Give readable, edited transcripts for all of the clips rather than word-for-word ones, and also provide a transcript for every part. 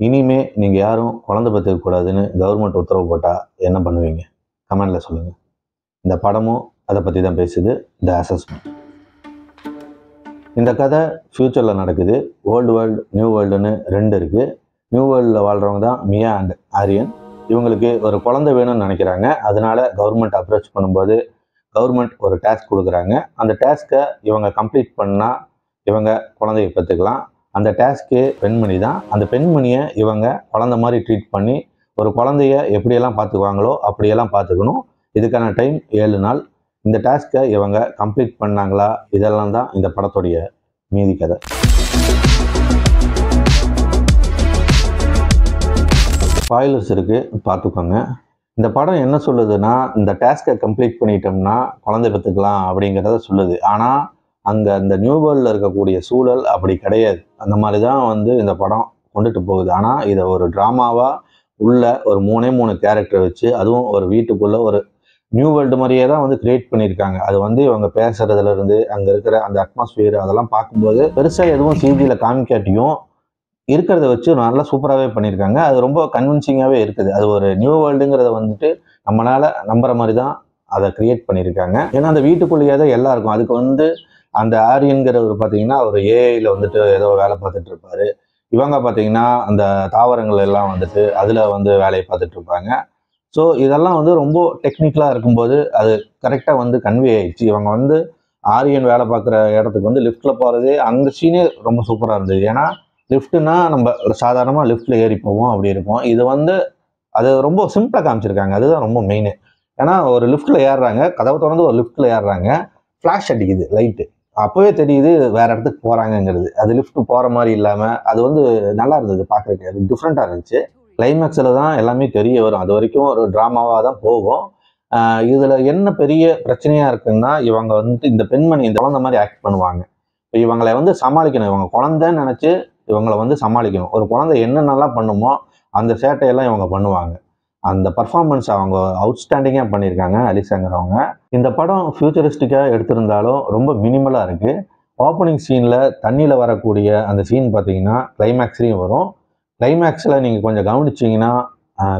இனிமே நீங்கள் யாரும் குழந்தை பெற்றுக்கக்கூடாதுன்னு கவர்மெண்ட் உத்தரவு போட்டால் என்ன பண்ணுவீங்க? கமெண்டில் சொல்லுங்கள். இந்த படமும் அதை பற்றி தான் பேசுது, த அசஸ்மெண்ட். இந்த கதை ஃப்யூச்சரில் நடக்குது. ஓல்டு வேர்ல்டு, நியூ வேர்ல்டுன்னு 2 இருக்குது. நியூ வேர்ல்டில் வாழ்கிறவங்க தான் மியா அண்ட் ஆரியன். இவங்களுக்கு ஒரு குழந்தை வேணும்னு நினைக்கிறாங்க. அதனால கவர்மெண்ட் அப்ரோச் பண்ணும்போது கவர்மெண்ட் ஒரு டாஸ்க் கொடுக்குறாங்க. அந்த டாஸ்க்கை இவங்க கம்ப்ளீட் பண்ணால் இவங்க குழந்தைய பெற்றுக்கலாம். அந்த டாஸ்க்கு பெண்மணி தான். அந்த பெண்மணியை இவங்க குழந்தை மாதிரி ட்ரீட் பண்ணி ஒரு குழந்தைய எப்படியெல்லாம் பார்த்துக்குவாங்களோ அப்படியெல்லாம் பார்த்துக்கணும். இதுக்கான டைம் 7 நாள். இந்த டாஸ்க்கை இவங்க கம்ப்ளீட் பண்ணாங்களா, இதெல்லாம் தான் இந்த படத்துடைய மீதி கதை. ஸ்பாயிலர்ஸ் இருக்குது, பார்த்துக்கோங்க. இந்த படம் என்ன சொல்லுதுன்னா, இந்த டாஸ்க்கை கம்ப்ளீட் பண்ணிட்டோம்னா குழந்தை பெற்றுக்கலாம் அப்படிங்கிறத சொல்லுது. ஆனால் அங்கே அந்த நியூ வேர்ல்டில் இருக்கக்கூடிய சூழல் அப்படி கிடையாது. அந்த மாதிரி தான் இந்த படம் கொண்டுட்டு போகுது. ஆனால் இதை ஒரு ட்ராமாவாக உள்ள ஒரு 3 கேரக்டர் வச்சு, அதுவும் ஒரு வீட்டுக்குள்ளே ஒரு நியூ வேர்ல்டு மாதிரியே தான் கிரியேட் பண்ணியிருக்காங்க. அது இவங்க பேசுறதுலேருந்து அங்கே இருக்கிற அந்த அட்மாஸ்பியர் அதெல்லாம் பார்க்கும்போது பெருசாக எதுவும் சிஜியில் காமிக்காட்டியும் இருக்கிறத வச்சு நல்லா சூப்பராகவே பண்ணியிருக்காங்க. அது ரொம்ப கன்வின்சிங்காகவே இருக்குது. அது ஒரு நியூ வேர்ல்டுங்கிறத நம்மளால் நம்புற மாதிரி தான் அதை கிரியேட் பண்ணியிருக்காங்க. ஏன்னா அந்த வீட்டுக்குள்ளேயே தான் எல்லாம் இருக்கும். அதுக்கு அந்த ஆரியன்கிறவர் பார்த்தீங்கன்னா அவர் ஏஐயில் ஏதோ வேலை பார்த்துட்டு இருப்பார். இவங்க பார்த்தீங்கன்னா அந்த தாவரங்கள் எல்லாம் அதில் வேலையை பார்த்துட்டு இருப்பாங்க. ஸோ இதெல்லாம் ரொம்ப டெக்னிக்கலாக இருக்கும்போது அது கரெக்டாக கன்வே ஆயிடுச்சு. இவங்க ஆரியன் வேலை பார்க்குற இடத்துக்கு லிஃப்ட்டில் போகிறதே அந்த சீனே ரொம்ப சூப்பராக இருந்தது. ஏன்னா லிஃப்ட்டுனா நம்ம சாதாரணமாக லிஃப்ட்டில் ஏறி போவோம், அப்படி இருக்கும். இது அது ரொம்ப சிம்பிளாக காமிச்சிருக்காங்க. அதுதான் ரொம்ப மெயின். ஏன்னா ஒரு லிஃப்ட்டில் ஏறுறாங்க, கதவை திறந்து ஒரு லிஃப்ட்டில் ஏறுறாங்க, ஃப்ளாஷ் அடிக்குது லைட்டு. அப்போவே தெரியுது வேறு இடத்துக்கு போகிறாங்கங்கிறது. அது லிஃப்ட் போகிற மாதிரி இல்லாமல் அது நல்லா இருந்தது பார்க்குறதுக்கு. அது டிஃப்ரெண்ட்டாக இருந்துச்சு. கிளைமேக்ஸில் தான் எல்லாமே தெரிய வரும். அது வரைக்கும் ஒரு ட்ராமாவாக தான் போகும். இதில் என்ன பெரிய பிரச்சனையாக இருக்குன்னா, இவங்க இந்த பெண்மணி இந்த குழந்தை மாதிரி ஆக்ட் பண்ணுவாங்க. இப்போ இவங்களை சமாளிக்கணும். இவங்க குழந்தைன்னு நினச்சி இவங்களை சமாளிக்கணும். ஒரு குழந்தை என்னென்னலாம் பண்ணுமோ அந்த சேட்டையெல்லாம் இவங்க பண்ணுவாங்க. அந்த பர்ஃபார்மன்ஸ் அவங்க அவுட்ஸ்டாண்டிங்காக பண்ணியிருக்காங்க அலிசாங்கிறவங்க. இந்த படம் ஃபியூச்சரிஸ்டிக்காக எடுத்திருந்தாலும் ரொம்ப மினிமலாக இருக்குது. ஓப்பனிங் சீனில் தண்ணியில் வரக்கூடிய அந்த சீன் பார்த்தீங்கன்னா கிளைமேக்ஸ்லேயும் வரும். கிளைமேக்ஸில் நீங்கள் கொஞ்சம் கவனிச்சிங்கன்னா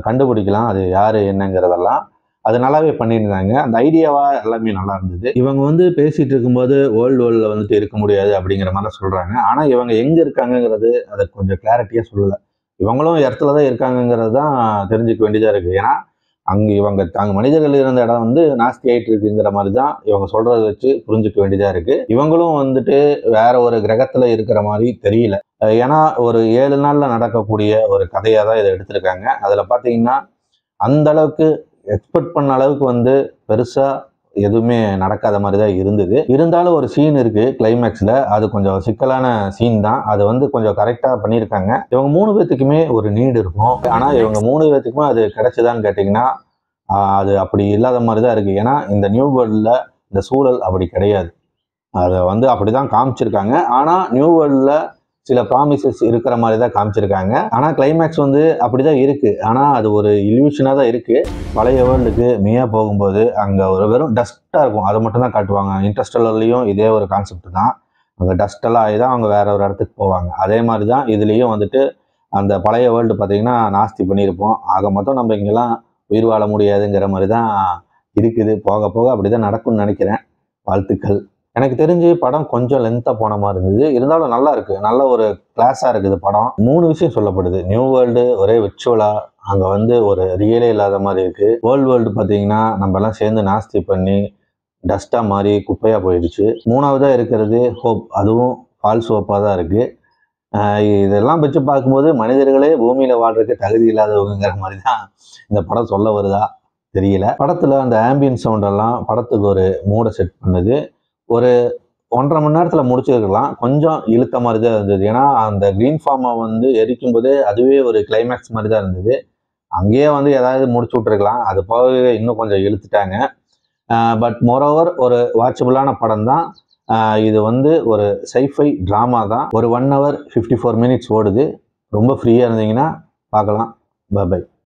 கண்டுபிடிக்கலாம் அது யார் என்னங்கிறதெல்லாம். அது நல்லாவே பண்ணியிருந்தாங்க. அந்த ஐடியாவாக எல்லாமே நல்லா இருந்தது. இவங்க பேசிகிட்டு இருக்கும்போது வேர்ல்டில் இருக்க முடியாது அப்படிங்கிற மாதிரி சொல்கிறாங்க. ஆனால் இவங்க எங்கே இருக்காங்கங்கிறது அதை கொஞ்சம் கிளாரிட்டியாக சொல்லலை. இவங்களும் இடத்துல தான் இருக்காங்கங்கிறது தான் தெரிஞ்சுக்க வேண்டியதாக இருக்குது. ஏன்னா அங்கே மனிதர்கள் இருந்த இடம் நாஸ்தி ஆகிட்டு இருக்குங்கிற மாதிரி தான் இவங்க சொல்கிறத வச்சு புரிஞ்சுக்க வேண்டியதாக இருக்குது. இவங்களும் வேற ஒரு கிரகத்தில் இருக்கிற மாதிரி தெரியல. ஏன்னா ஒரு 7 நாளில் நடக்கக்கூடிய ஒரு கதையாக தான் இதை எடுத்திருக்காங்க. அதில் பார்த்தீங்கன்னா அந்த அளவுக்கு எக்ஸ்பெக்ட் பண்ண அளவுக்கு பெருசாக எதுவுமே நடக்காத மாதிரி தான் இருந்தது. இருந்தாலும் ஒரு சீன் இருக்குது கிளைமேக்ஸில். அது கொஞ்சம் சிக்கலான சீன் தான். அது கொஞ்சம் கரெக்டாக பண்ணியிருக்காங்க. இவங்க 3 பேர்த்துக்குமே ஒரு நீடு இருக்கும். ஆனால் இவங்க 3 பேர்த்துக்குமே அது கிடைச்சதான்னு கேட்டிங்கன்னா அது அப்படி இல்லாத மாதிரி தான் இருக்குது. ஏன்னா இந்த நியூ வேர்ல்டில் இந்த சூழல் அப்படி கிடையாது. அதை அப்படி தான் காமிச்சிருக்காங்க. ஆனால் நியூ வேர்ல்டில் சில ப்ராமிசஸ் இருக்கிற மாதிரி தான் காமிச்சிருக்காங்க. ஆனால் கிளைமேக்ஸ் அப்படி தான் இருக்குது. ஆனால் அது ஒரு இல்யூஷனாக தான் இருக்குது. பழைய வேர்ல்டுக்கு மியா போகும்போது அங்கே ஒரு வெறும் டஸ்ட்டாக இருக்கும். அதை மட்டும் தான் காட்டுவாங்க. இன்டர்ஸ்டெல்லர்லேயும் இதே ஒரு கான்செப்ட் தான். அங்கே டஸ்டெல்லாம் ஆகி தான் அவங்க வேற ஒரு இடத்துக்கு போவாங்க. அதே மாதிரி தான் இதுலேயும் அந்த பழைய வேர்ல்டு பார்த்திங்கன்னா நாஸ்தி பண்ணியிருப்போம். ஆக மொத்தம் நம்ம இங்கெல்லாம் உயிர் வாழ முடியாதுங்கிற மாதிரி தான் இருக்குது. போக போக அப்படி தான் நடக்கும்னு நினைக்கிறேன். வாழ்த்துக்கள். எனக்கு தெரிஞ்சு படம் கொஞ்சம் லென்த்தாக போன மாதிரி இருந்தது. இருந்தாலும் நல்லா இருக்குது. நல்ல ஒரு கிளாஸாக இருக்குது படம். 3 விஷயம் சொல்லப்படுது. நியூ வேர்ல்டு ஒரே விர்ச்சுவலாக, அங்கே ஒரு ரியலே இல்லாத மாதிரி இருக்குது. வேர்ல்டு பார்த்தீங்கன்னா நம்ம எல்லாம் சேர்ந்து நாஸ்தி பண்ணி டஸ்ட்டாக மாறி குப்பையாக போயிடுச்சு. 3ஆவதாக இருக்கிறது ஹோப். அதுவும் ஃபால்ஸ் ஹோப்பாக தான் இருக்குது. இதெல்லாம் வச்சு பார்க்கும்போது மனிதர்களே பூமியில் வாழ்றதுக்கு தகுதி இல்லாதவங்கிற மாதிரி தான் இந்த படம் சொல்ல வருதா தெரியல. படத்தில் அந்த ஆம்பியன்ஸ் சவுண்டெல்லாம் படத்துக்கு ஒரு மூடை செட் பண்ணுது. ஒரு 1.5 மணி நேரத்தில் முடிச்சிருக்கலாம். கொஞ்சம் இழுத்த மாதிரி தான் இருந்தது. ஏன்னா அந்த க்ரீன் ஃபார்மை எரிக்கும் போதே அதுவே ஒரு கிளைமேக்ஸ் மாதிரி தான் இருந்தது. அங்கேயே ஏதாவது முடிச்சு விட்ருக்கலாம். அது போகவே இன்னும் கொஞ்சம் இழுத்துட்டாங்க. பட் மோரோவர் ஒரு வாட்சபுளான படம் தான். இது ஒரு சைஃபை ட்ராமா தான். ஒரு 1 hour 54 minutes ஓடுது. ரொம்ப ஃப்ரீயாக இருந்தீங்கன்னா பார்க்கலாம். பை.